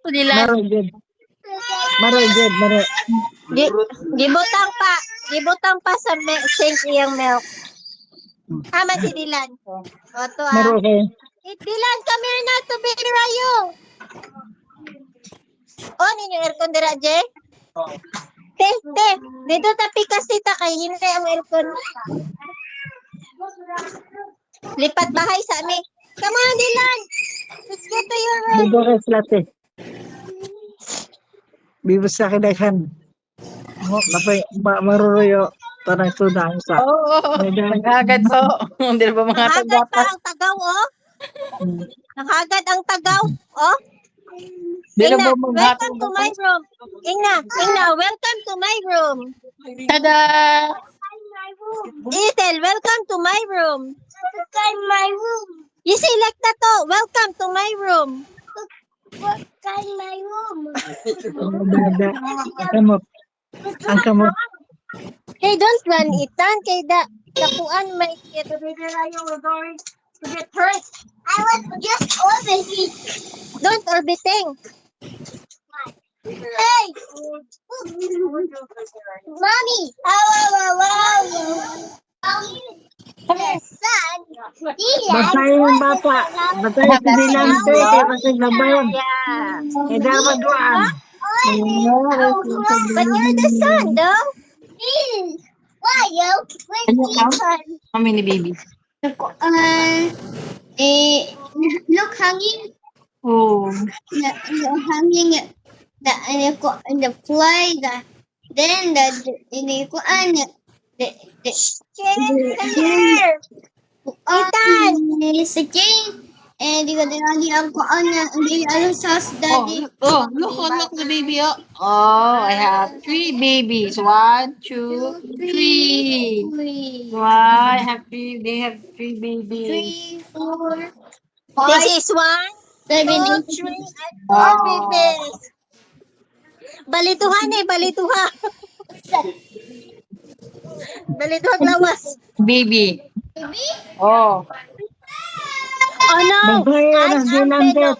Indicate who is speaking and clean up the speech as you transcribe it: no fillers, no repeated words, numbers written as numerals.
Speaker 1: Dilan.
Speaker 2: Maroy good. Maroy good, maroy.
Speaker 3: Gibutang pa sa sink iyang milk. Tama si Dilan. Oto
Speaker 2: Maroy kayo.
Speaker 3: Dilan, come here na to be rayo. On ninyo aircon dira, Jay? Te, dito tapi kasi ta kay hinay ang aircon. Lipat bahay sa amin. Come on, Dilan. Let's get to your room.
Speaker 2: Dito kayo slate. Bibos sa kinaghan. Napay, maruruyo. Tanang suda ang sa.
Speaker 1: Oo. Nagagad po. Hindi na ba mga
Speaker 3: Nakagad pa
Speaker 1: tagapas?
Speaker 3: ang tagaw, oh. Nakagad ang tagaw, oh.
Speaker 1: Hindi na
Speaker 3: Ingna,
Speaker 1: ba
Speaker 3: welcome to my
Speaker 1: maghatag
Speaker 3: room. Ingna, welcome to my room.
Speaker 1: Tada!
Speaker 3: Ethel, welcome to my room. My room. You select na to. Welcome to my room. My room.
Speaker 2: Ang kamot. Ang kamot.
Speaker 3: Hey, don't run itan kay dakuan may we're going to get hurt. I was just orbiting. Don't orbiting. Hey! Mommy! Son!
Speaker 2: Basahin yung bata. Basahin si Dilante. Kaya basahin na ba yun?
Speaker 3: Yeah.
Speaker 2: Eh, dapat doon.
Speaker 3: But you're the son, though. Why, yo? Where's
Speaker 1: Ano ka?
Speaker 3: the son?
Speaker 1: How many babies?
Speaker 4: Look hanging,
Speaker 1: Oh.
Speaker 4: hanging the fly, then in the
Speaker 3: Here! Ethan!
Speaker 4: sa chain, and the lagi ang kuan niya, hindi alam sa daddy.
Speaker 1: Look the baby. Oh, I have 3 babies. 1, 2, 3. Wow, they have 3 babies.
Speaker 4: 3, 4,
Speaker 3: This is 1, 2, 3,
Speaker 4: 7, 8,
Speaker 3: and 4 babies. Balituhan balituha. Balituha lawas.
Speaker 1: Baby. Oh.
Speaker 3: Oh no!
Speaker 2: Basahin
Speaker 3: I
Speaker 2: ang
Speaker 3: am
Speaker 2: Dilante.
Speaker 3: Venom.